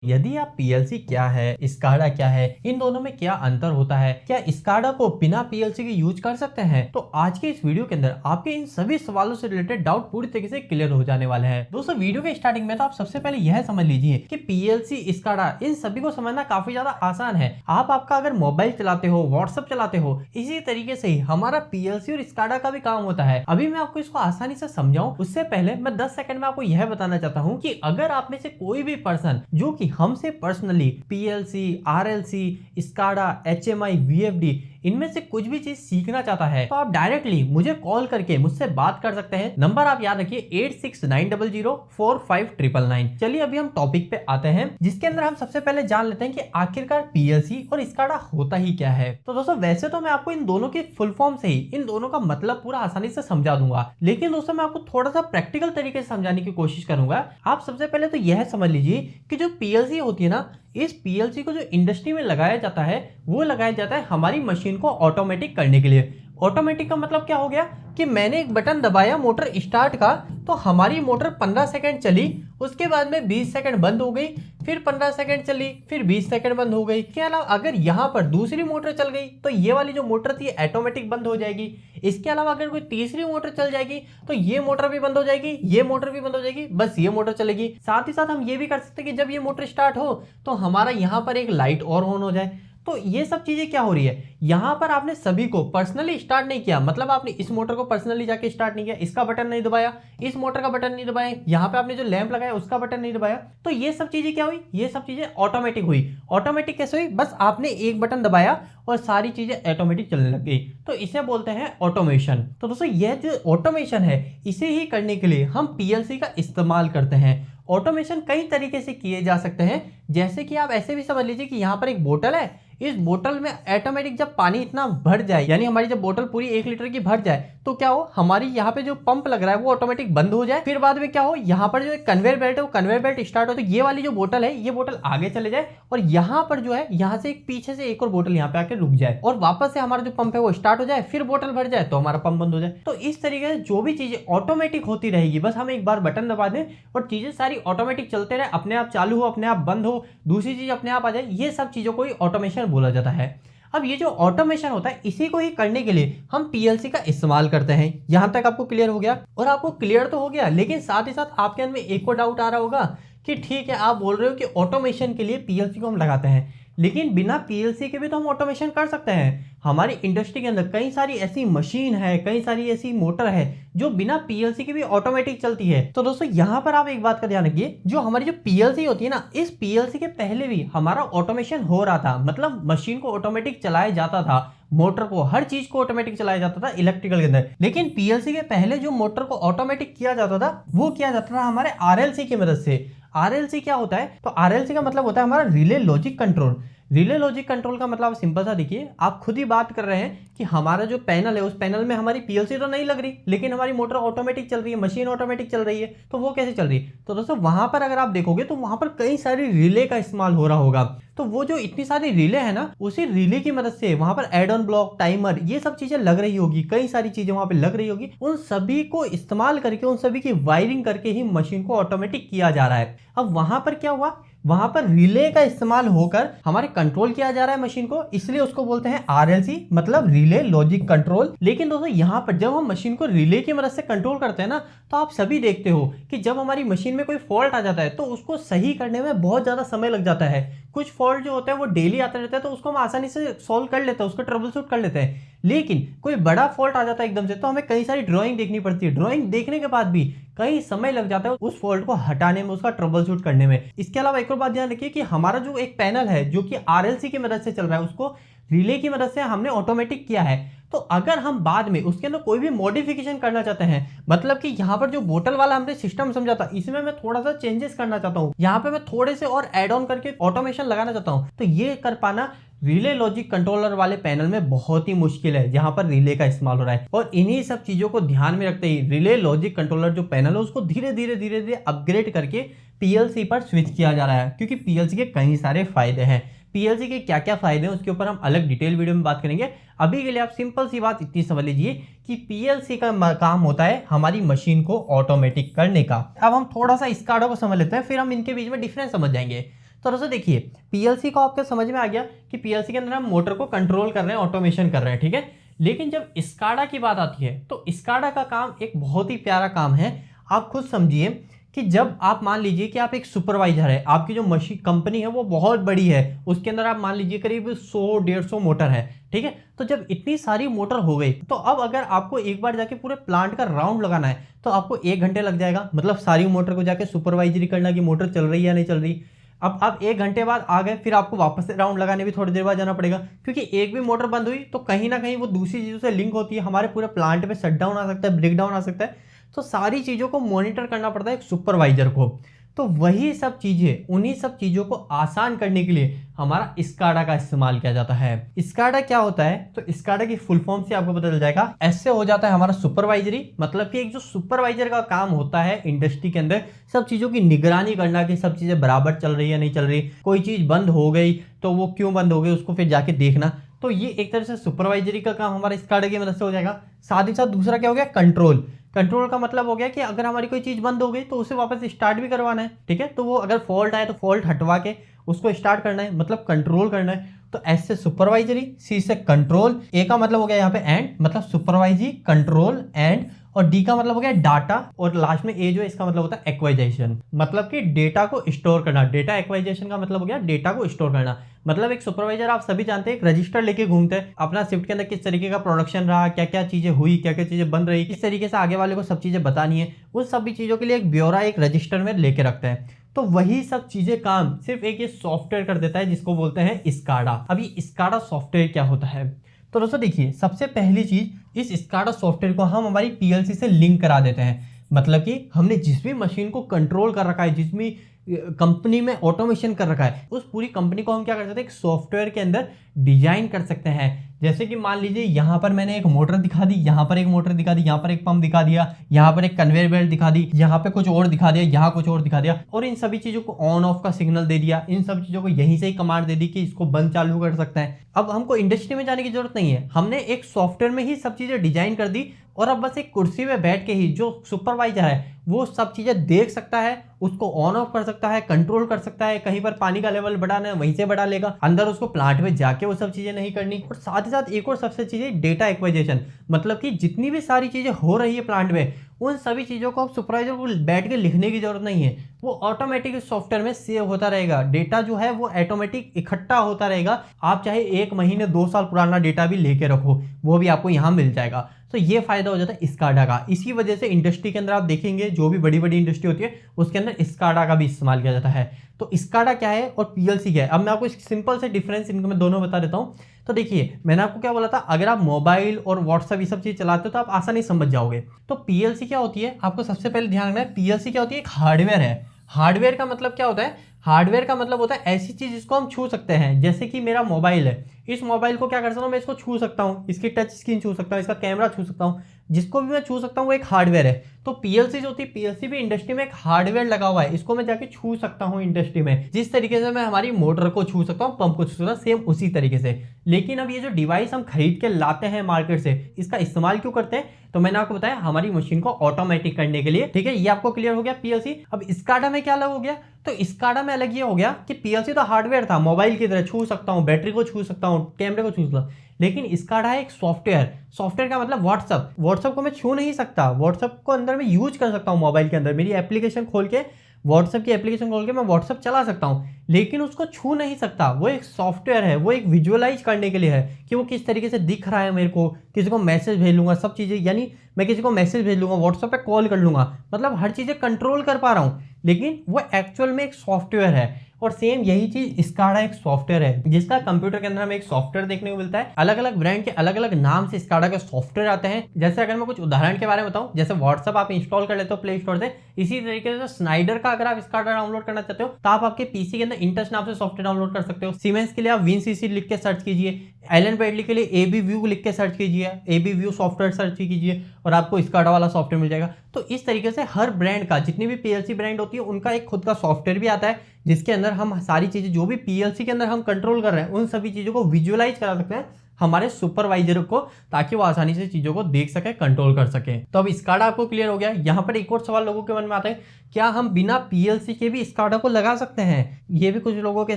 यदि आप पीएलसी क्या है, स्काडा क्या है, इन दोनों में क्या अंतर होता है, क्या स्काडा को बिना पीएलसी के यूज कर सकते हैं, तो आज के इस वीडियो के अंदर आपके इन सभी सवालों से रिलेटेड डाउट पूरी तरीके से क्लियर हो जाने वाले हैं। दोस्तों वीडियो के स्टार्टिंग में तो आप सबसे पहले यह समझ लीजिए कि पीएलसी, स्काडा इन सभी को समझना काफी ज्यादा आसान है। आपका अगर मोबाइल चलाते हो, व्हाट्सएप चलाते हो, इसी तरीके से ही हमारा पीएलसी और स्काडा का भी काम होता है। अभी मैं आपको इसको आसानी से समझाऊं उससे पहले मैं 10 सेकंड में आपको यह बताना चाहता हूं कि अगर आप में से कोई भी पर्सन जो कि हमसे personally PLC, RLC, SCADA, HMI, VFD इनमें से कुछ भी चीज सीखना चाहता है तो आप डायरेक्टली मुझे कॉल करके मुझसे बात कर सकते हैं। नंबर आप याद रखिए 8690045999। चलिए अभी हम टॉपिक पे आते हैं, जिसके अंदर हम सबसे पहले जान लेते हैं कि आखिरकार पीएलसी और स्काडा होता ही क्या है। तो दोस्तों वैसे तो मैं आपको इन दोनों की फुल फॉर्म से ही इन दोनों का मतलब पूरा आसानी से समझा दूंगा, लेकिन दोस्तों मैं आपको थोड़ा सा प्रैक्टिकल तरीके से समझाने की कोशिश करूंगा। आप सबसे पहले तो यह समझ लीजिए कि जो पीएलसी होती है ना, इस पीएलसी को जो इंडस्ट्री में लगाया जाता है वो लगाया जाता है हमारी मशीन को ऑटोमेटिक करने के लिए। ऑटोमेटिक का मतलब क्या हो गया कि मैंने एक बटन दबाया मोटर स्टार्ट का, तो हमारी मोटर 15 सेकंड चली, उसके बाद में 20 सेकंड बंद हो गई, फिर 15 सेकंड चली, फिर 20 सेकंड बंद हो गई। इसके अलावा अगर यहाँ पर दूसरी मोटर चल गई तो ये वाली जो मोटर थी ऑटोमेटिक बंद हो जाएगी। इसके अलावा अगर कोई तीसरी मोटर चल जाएगी तो ये मोटर भी बंद हो जाएगी, ये मोटर भी बंद हो जाएगी, बस ये मोटर चलेगी। साथ ही साथ हम ये भी कर सकते हैं कि जब ये मोटर स्टार्ट हो तो हमारा यहाँ पर एक लाइट और ऑन हो जाए। तो ये सब चीजें क्या हो रही है, यहां पर आपने सभी को पर्सनली स्टार्ट नहीं किया, मतलब आपने इस मोटर को पर्सनली जाके स्टार्ट नहीं किया, इसका बटन नहीं दबाया, इस मोटर का बटन नहीं दबाया, यहां पे आपने जो लैंप लगाया उसका बटन नहीं दबाया। तो ये सब चीजें क्या हुई, ये सब चीजें ऑटोमेटिक हुई। ऑटोमेटिक कैसे हुई, बस आपने एक बटन दबाया और सारी चीजें ऑटोमेटिक चलने लग गई। तो इसे बोलते हैं ऑटोमेशन। तो दोस्तों यह जो ऑटोमेशन है इसे ही करने के लिए हम पीएलसी का इस्तेमाल करते हैं। ऑटोमेशन कई तरीके से किए जा सकते हैं, जैसे कि आप ऐसे भी समझ लीजिए कि यहाँ पर एक बोतल है, इस बोतल में ऑटोमेटिक जब पानी इतना भर जाए, यानी हमारी जब बोतल पूरी 1 लीटर की भर जाए तो क्या हो, हमारी यहाँ पे जो पंप लग रहा है वो ऑटोमेटिक बंद हो जाए। फिर बाद में क्या हो, यहाँ पर जो कन्वेयर बेल्ट है वो कन्वेयर बेल्ट स्टार्ट हो, तो ये वाली जो बोतल है ये बोतल आगे चले जाए और यहाँ पर जो है यहाँ से एक पीछे से एक और बोतल यहाँ पे आके रुक जाए और वापस से हमारा जो पंप है वो स्टार्ट हो जाए, फिर बोतल भर जाए तो हमारा पंप बंद हो जाए। तो इस तरीके से जो भी चीजें ऑटोमेटिक होती रहेगी, बस हम एक बार बटन दबा दें और चीजें सारी ऑटोमेटिक चलते रहे, अपने आप चालू हो, अपने आप बंद हो, दूसरी चीज अपने आप आ जाए, ये सब चीजों को ही ऑटोमेशन बोला जाता है। अब ये जो ऑटोमेशन होता है इसी को ही करने के लिए हम पीएलसी का इस्तेमाल करते हैं। यहां तक आपको क्लियर हो गया, और आपको क्लियर तो हो गया, लेकिन साथ ही साथ आपके अंदर में एक और डाउट आ रहा होगा कि ठीक है आप बोल रहे हो कि ऑटोमेशन के लिए पीएलसी को हम लगाते हैं, लेकिन बिना पीएलसी के भी तो हम ऑटोमेशन कर सकते हैं। हमारी इंडस्ट्री के अंदर कई सारी ऐसी मशीन है, कई सारी ऐसी मोटर है जो बिना पीएलसी के भी ऑटोमेटिक चलती है। तो दोस्तों यहाँ पर आप एक बात का ध्यान रखिए, जो हमारी जो पीएलसी होती है ना, इस पीएलसी के पहले भी हमारा ऑटोमेशन हो रहा था, मतलब मशीन को ऑटोमेटिक चलाया जाता था, मोटर को, हर चीज को ऑटोमेटिक चलाया जाता था इलेक्ट्रिकल के अंदर। लेकिन पीएलसी के पहले जो मोटर को ऑटोमेटिक किया जाता था वो किया जाता था हमारे आरएलसी की मदद से। आरएलसी क्या होता है, तो आरएलसी का मतलब होता है हमारा relay logic control. Relay logic control का मतलब सिंपल सा देखिए, आप खुद ही बात कर रहे हैं कि हमारा जो पैनल है उस पैनल में हमारी पीएलसी तो नहीं लग रही, लेकिन हमारी मोटर ऑटोमेटिक चल रही है, मशीन ऑटोमेटिक चल रही है। तो वो कैसे चल रही है, तो दोस्तों वहां पर अगर आप देखोगे तो वहां पर कई सारी रिले का इस्तेमाल हो रहा होगा। तो वो जो इतनी सारी रिले है ना, उसी रिले की मदद से वहां पर एड ऑन ब्लॉक, टाइमर, ये सब चीजें लग रही होगी, कई सारी चीजें वहां पे लग रही होगी। उन सभी को इस्तेमाल करके, उन सभी की वायरिंग करके ही मशीन को ऑटोमेटिक किया जा रहा है। अब वहां पर क्या हुआ, वहां पर रिले का इस्तेमाल होकर हमारे कंट्रोल किया जा रहा है मशीन को, इसलिए उसको बोलते हैं आरएलसी, मतलब रिले लॉजिक कंट्रोल। लेकिन दोस्तों यहाँ पर जब हम मशीन को रिले की मदद से कंट्रोल करते हैं ना, तो आप सभी देखते हो कि जब हमारी मशीन में कोई फॉल्ट आ जाता है तो उसको सही करने में बहुत ज्यादा समय लग जाता है। कुछ फॉल्ट जो होता है वो डेली आते रहता है, तो उसको हम आसानी से सॉल्व कर लेते हैं, उसको ट्रबल शूट कर लेते हैं। लेकिन कोई बड़ा फॉल्ट आ जाता है एकदम से, तो हमें कई सारी ड्राइंग देखनी पड़ती है, ड्राइंग देखने के बाद भी कई समय लग जाता है उस फॉल्ट को हटाने में, उसका ट्रबल शूट करने में। इसके अलावा एक और बात ध्यान रखिए कि हमारा जो एक पैनल है जो कि आरएलसी की मदद से चल रहा है, उसको रिले की मदद से हमने ऑटोमेटिक किया है। तो अगर हम बाद में उसके अंदर कोई भी मॉडिफिकेशन करना चाहते हैं, मतलब कि यहाँ पर जो बोतल वाला हमने सिस्टम समझा था, इसमें मैं थोड़ा सा चेंजेस करना चाहता हूँ, यहाँ पे मैं थोड़े से और एड ऑन करके ऑटोमेशन लगाना चाहता हूँ, तो ये कर पाना रिले लॉजिक कंट्रोलर वाले पैनल में बहुत ही मुश्किल है, जहां पर रिले का इस्तेमाल हो रहा है। और इन्हीं सब चीजों को ध्यान में रखते ही रिले लॉजिक कंट्रोलर जो पैनल है उसको धीरे धीरे अपग्रेड करके पीएलसी पर स्विच किया जा रहा है, क्योंकि पीएलसी के कई सारे फायदे हैं। पीएलसी के क्या क्या फायदे हैं उसके ऊपर हम अलग डिटेल वीडियो में बात करेंगे। अभी के लिए आप सिंपल सी बात इतनी समझ लीजिए कि पीएलसी का काम होता है हमारी मशीन को ऑटोमेटिक करने का। अब हम थोड़ा सा स्काडा को समझ लेते हैं, फिर हम इनके बीच में डिफरेंस समझ जाएंगे। तो दोस्तों देखिए, पीएलसी को आपके समझ में आ गया कि पीएलसी के अंदर हम मोटर को कंट्रोल कर रहे हैं, ऑटोमेशन कर रहे हैं, ठीक है। लेकिन जब स्काडा की बात आती है तो स्काडा का काम एक बहुत ही प्यारा काम है। आप खुद समझिए कि जब आप मान लीजिए कि आप एक सुपरवाइजर है, आपकी जो मशीन कंपनी है वो बहुत बड़ी है, उसके अंदर आप मान लीजिए करीब 100-150 मोटर है, ठीक है। तो जब इतनी सारी मोटर हो गई तो अब अगर आपको एक बार जाके पूरे प्लांट का राउंड लगाना है तो आपको 1 घंटे लग जाएगा, मतलब सारी मोटर को जाके सुपरवाइजरी करना कि मोटर चल रही है या नहीं चल रही। अब आप 1 घंटे बाद आ गए, फिर आपको वापस से राउंड लगाने भी थोड़ी देर बाद जाना पड़ेगा, क्योंकि एक भी मोटर बंद हुई तो कहीं ना कहीं वो दूसरी चीज़ों से लिंक होती है, हमारे पूरे प्लांट में शट डाउन आ सकता है, ब्रेक डाउन आ सकता है। तो सारी चीज़ों को मॉनिटर करना पड़ता है एक सुपरवाइजर को। तो वही सब चीज़ें, उन्हीं सब चीज़ों को आसान करने के लिए हमारा स्काडा का इस्तेमाल किया जाता है। स्काडा क्या होता है, तो स्काडा की फुल फॉर्म से आपको पता चल जाएगा। ऐसे हो जाता है हमारा सुपरवाइजरी, मतलब कि एक जो सुपरवाइजर का काम होता है इंडस्ट्री के अंदर सब चीज़ों की निगरानी करना कि सब चीज़ें बराबर चल रही है नहीं चल रही, कोई चीज़ बंद हो गई तो वो क्यों बंद हो गई उसको फिर जाके देखना। तो ये एक तरह से सुपरवाइजरी का काम हमारा स्काडा की मदद से हो जाएगा। साथ ही साथ दूसरा क्या हो गया, कंट्रोल। कंट्रोल का मतलब हो गया कि अगर हमारी कोई चीज़ बंद हो गई तो उसे वापस स्टार्ट भी करवाना है, ठीक है। तो वो अगर फॉल्ट आए तो फॉल्ट हटवा के उसको स्टार्ट करना है, मतलब कंट्रोल करना है। तो एस से सुपरवाइजरी, सी से कंट्रोल, ए का मतलब हो गया यहाँ पे एंड, मतलब सुपरवाइजरी, कंट्रोल, एंड, और डी का मतलब हो गया डाटा, और लास्ट में ए जो है इसका मतलब होता है एक्वाइजेशन, मतलब कि डेटा को स्टोर करना। डेटा एक्वाइजेशन का मतलब हो गया डेटा को स्टोर करना। मतलब एक सुपरवाइजर आप सभी जानते हैं एक रजिस्टर लेके घूमते हैं, अपना शिफ्ट के अंदर किस तरीके का प्रोडक्शन रहा, क्या क्या चीजें हुई, क्या क्या चीजें बन रही, किस तरीके से आगे वाले को सब चीजें बतानी है, उन सभी चीजों के लिए एक ब्यौरा एक रजिस्टर में लेके रखते हैं। तो वही सब चीजें काम सिर्फ एक ये सॉफ्टवेयर कर देता है जिसको बोलते हैं स्काडा। अब ये स्काडा सॉफ्टवेयर क्या होता है, तो दोस्तों देखिए, सबसे पहली चीज इस स्काडा सॉफ्टवेयर को हम हमारी पीएलसी से लिंक करा देते हैं। मतलब कि हमने जिस भी मशीन को कंट्रोल कर रखा है, जिस भी कंपनी में ऑटोमेशन कर रखा है, उस पूरी कंपनी को हम क्या कर सकते हैं, एक सॉफ्टवेयर के अंदर डिजाइन कर सकते हैं। जैसे कि मान लीजिए यहाँ पर मैंने एक मोटर दिखा दी, यहाँ पर एक मोटर दिखा दी, यहाँ पर एक पंप दिखा दिया, यहाँ पर एक कन्वेयर बेल्ट दिखा दी, यहाँ पे कुछ और दिखा दिया, यहाँ कुछ और दिखा दिया, और इन सभी चीजों को ऑन ऑफ का सिग्नल दे दिया, इन सब चीजों को यहीं से ही कमांड दे दी कि इसको बंद चालू कर सकते हैं। अब हमको इंडस्ट्री में जाने की जरूरत नहीं है, हमने एक सॉफ्टवेयर में ही सब चीजें डिजाइन कर दी, और अब बस एक कुर्सी में बैठ के ही जो सुपरवाइजर है वो सब चीजें देख सकता है, उसको ऑन ऑफ कर सकता है, कंट्रोल कर सकता है। कहीं पर पानी का लेवल बढ़ाना है वहीं से बढ़ा लेगा, अंदर उसको प्लांट में जाके वो सब चीजें नहीं करनी। और साथ ही साथ एक और सबसे चीजें डेटा एक्वाइजेशन, मतलब कि जितनी भी सारी चीजें हो रही है प्लांट में उन सभी चीजों को सुपरवाइजर को बैठ के लिखने की जरूरत नहीं है, वो ऑटोमेटिक सॉफ्टवेयर में सेव होता रहेगा। डेटा जो है वो ऑटोमेटिक इकट्ठा होता रहेगा। आप चाहे 1 महीने 2 साल पुराना डेटा भी लेके रखो, वो भी आपको यहाँ मिल जाएगा। तो ये फायदा हो जाता है स्काडा का। इसी वजह से इंडस्ट्री के अंदर आप देखेंगे जो भी बड़ी बड़ी इंडस्ट्री होती है उसके अंदर स्काडा का भी इस्तेमाल किया जाता है। तो स्काडा क्या है और पीएलसी क्या है, अब मैं आपको सिंपल से डिफरेंस इनको मैं दोनों बता देता हूँ। तो देखिए, मैंने आपको क्या बोला था, अगर आप मोबाइल और व्हाट्सएप ये सब चीज चलाते हो तो आप आसानी समझ जाओगे। तो पीएलसी क्या होती है, आपको सबसे पहले ध्यान रखना है, पीएलसी क्या होती है, एक हार्डवेयर है। हार्डवेयर का मतलब क्या होता है, हार्डवेयर का मतलब होता है ऐसी चीज जिसको हम छू सकते हैं। जैसे कि मेरा मोबाइल है, इस मोबाइल को क्या कर सकता हूँ, मैं इसको छू सकता हूँ, इसकी टच स्क्रीन छू सकता हूँ, इसका कैमरा छू सकता हूँ, जिसको भी मैं छू सकता हूँ वो एक हार्डवेयर है। तो पीएलसी जो होती है, पीएलसी भी इंडस्ट्री में एक हार्डवेयर लगा हुआ है, इसको मैं जाके छू सकता हूँ इंडस्ट्री में। जिस तरीके से मैं हमारी मोटर को छू सकता हूँ, पंप को छू सकता हूँ, सेम उसी तरीके से। लेकिन अब ये जो डिवाइस हम खरीद के लाते हैं मार्केट से, इसका इस्तेमाल क्यों करते हैं, तो मैंने आपको बताया हमारी मशीन को ऑटोमेटिक करने के लिए, ठीक है। ये आपको क्लियर हो गया पीएलसी। अब स्काडा में क्या अलग हो गया, तो स्काडा में अलग ये हो गया कि पीएलसी तो हार्डवेयर था, मोबाइल की तरह छू सकता हूँ, बैटरी को छू सकता हूँ, कैमरे को छू सकता हूँ। लेकिन स्काडा है एक सॉफ्टवेयर। सॉफ्टवेयर का मतलब व्हाट्सएप को मैं छू नहीं सकता, व्हाट्सएप को अंदर में यूज कर सकता हूँ मोबाइल के अंदर, मेरी एप्लीकेशन खोल के, व्हाट्सएप की एप्लीकेशन खोल के मैं व्हाट्सएप चला सकता हूँ, लेकिन उसको छू नहीं सकता। वो एक सॉफ्टवेयर है, वो एक विजुअलाइज करने के लिए है कि वो किस तरीके से दिख रहा है मेरे को, किसी को मैसेज भेज लूंगा, सब चीज़ें, यानी मैं किसी को मैसेज भेज लूंगा, व्हाट्सएप पे कॉल कर लूंगा, मतलब हर चीज़ें कंट्रोल कर पा रहा हूँ। लेकिन वो एक्चुअल में एक सॉफ्टवेयर है। और सेम यही चीज स्काडा एक सॉफ्टवेयर है, जिसका कंप्यूटर के अंदर हमें एक सॉफ्टवेयर देखने को मिलता है। अलग अलग ब्रांड के अलग अलग नाम से स्काडा के सॉफ्टवेयर आते हैं। जैसे अगर मैं कुछ उदाहरण के बारे में बताऊं, जैसे व्हाट्सएप आप इंस्टॉल कर लेते हो प्ले स्टोर से, इसी तरीके से स्नाइडर का अगर आप स्काडा डाउनलोड करना चाहते हो तो आप आपके पीसी के अंदर इंटच नाम से सॉफ्टवेयर डाउनलोड कर सकते हो। सीमेंस के लिए आप विनसीसी लिख के सर्च कीजिए, एलन ब्रैडली के लिए एबी व्यू लिख के सर्च कीजिए, एबी व्यू सॉफ्टवेयर सर्च कीजिए और आपको स्काडा वाला सॉफ्टवेयर मिल जाएगा। तो इस तरीके से हर ब्रांड का, जितनी भी पीएलसी ब्रांड होती है उनका एक खुद का सॉफ्टवेयर भी आता है, जिसके अंदर हम सारी चीजें जो भी पीएलसी के अंदर हम कंट्रोल कर रहे हैं उन सभी चीजों को विजुअलाइज करा सकते हैं हमारे सुपरवाइजर को, ताकि वो आसानी से चीजों को देख सके, कंट्रोल कर सके। तो अब स्काडा आपको क्लियर हो गया। यहाँ पर एक और सवाल लोगों के मन में आता है, क्या हम बिना पीएलसी के भी स्काडा को लगा सकते हैं? ये भी कुछ लोगों के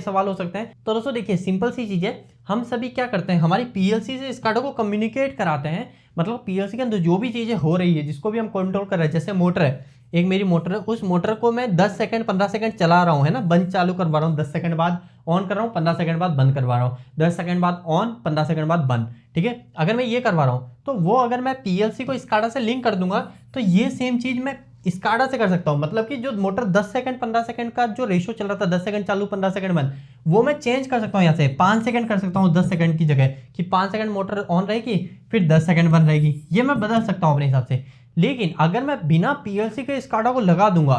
सवाल हो सकते हैं। तो दोस्तों देखिए, सिंपल सी चीज है, हम सभी क्या करते हैं, हमारी पीएलसी से स्काडा को कम्युनिकेट कराते हैं। मतलब पीएलसी के अंदर जो भी चीजें हो रही है, जिसको भी हम कंट्रोल कर रहे हैं, जैसे मोटर है, एक मेरी मोटर है, उस मोटर को मैं 10 सेकंड 15 सेकंड चला रहा हूँ, है ना, बंद चालू करवा रहा हूँ, 10 सेकंड बाद ऑन कर रहा हूँ, 15 सेकंड बाद बंद करवा रहा हूँ, 10 सेकंड बाद ऑन, 15 सेकंड बाद बंद। ठीक है, अगर मैं ये करवा रहा हूँ, तो वो अगर मैं पीएलसी को स्काडा से लिंक कर दूंगा, तो ये सेम चीज मैं स्काडा से कर सकता हूँ। मतलब कि जो मोटर 10 सेकंड 15 सेकंड का जो रेशो चल रहा था, 10 सेकंड चालू 15 सेकंड बंद, वो मैं चेंज कर सकता हूँ। यहाँ से 5 सेकंड कर सकता हूँ 10 सेकंड की जगह, कि 5 सेकंड मोटर ऑन रहेगी, फिर 10 सेकंड बंद रहेगी। ये मैं बदल सकता हूँ अपने हिसाब से। लेकिन अगर मैं बिना पीएलसी के स्काडा को लगा दूंगा,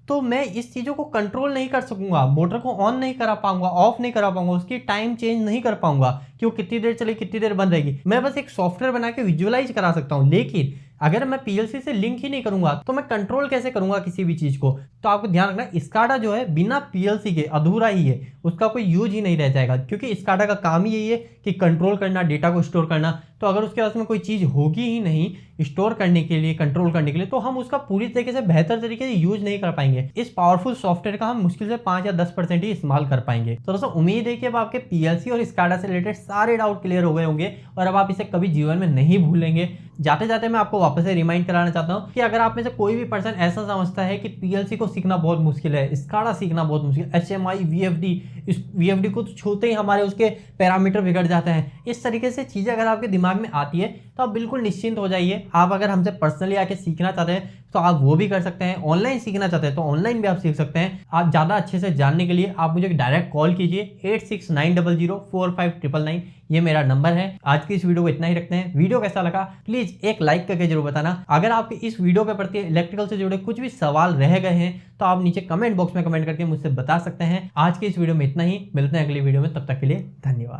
तो मैं इस चीजों को कंट्रोल नहीं कर सकूंगा, मोटर को ऑन नहीं करा पाऊंगा, ऑफ नहीं करा पाऊंगा, उसकी टाइम चेंज नहीं कर पाऊंगा कि वो कितनी देर चले, कितनी देर बंद रहेगी। मैं बस एक सॉफ्टवेयर बना के विजुअलाइज करा सकता हूं। लेकिन अगर मैं पीएलसी से लिंक ही नहीं करूंगा, तो मैं कंट्रोल कैसे करूंगा किसी भी चीज को? तो आपको ध्यान रखना, स्काडा जो है बिना पीएलसी के अधूरा ही है, उसका कोई यूज ही नहीं रह जाएगा। क्योंकि स्काडा का काम ही यही है कि कंट्रोल करना, डेटा को स्टोर करना। तो अगर उसके पास में कोई चीज होगी ही नहीं स्टोर करने के लिए, कंट्रोल करने के लिए, तो हम उसका पूरी तरीके से बेहतर तरीके से यूज नहीं कर पाएंगे। इस पावरफुल सॉफ्टवेयर का हम मुश्किल से 5 या 10% ही इस्तेमाल कर पाएंगे। तो दोस्तों उम्मीद है कि अब आपके पीएलसी और स्काडा से रिलेटेड सारे डाउट क्लियर हो गए होंगे, और अब आप इसे कभी जीवन में नहीं भूलेंगे। जाते जाते मैं आपको वापस से रिमाइंड कराना चाहता हूं कि अगर आप में से कोई भी पर्सन ऐसा समझता है कि पीएलसी को सीखना बहुत मुश्किल है, स्काडा सीखना बहुत मुश्किल, एचएमआई, वीएफडी, इस वीएफडी को तो छूते ही हमारे उसके पैरामीटर बिगड़ जाते हैं, इस तरीके से चीजें अगर आपके दिमाग में आती है, तो आप बिल्कुल निश्चिंत हो जाइए। आप अगर हमसे पर्सनली आके सीखना चाहते हैं, तो आप वो भी कर सकते हैं। ऑनलाइन सीखना चाहते हैं, तो ऑनलाइन भी आप सीख सकते हैं। आप ज़्यादा अच्छे से जानने के लिए आप मुझे डायरेक्ट कॉल कीजिए, 8690045999, ये मेरा नंबर है। आज की इस वीडियो को इतना ही रखते हैं। वीडियो कैसा लगा प्लीज एक लाइक करके जरूर बताना। अगर आपके इस वीडियो के प्रति इलेक्ट्रिकल से जुड़े कुछ भी सवाल रह गए हैं, तो आप नीचे कमेंट बॉक्स में कमेंट करके मुझसे बता सकते हैं। आज की इस वीडियो में इतना ही, मिलते हैं अगली वीडियो में, तब तक के लिए धन्यवाद।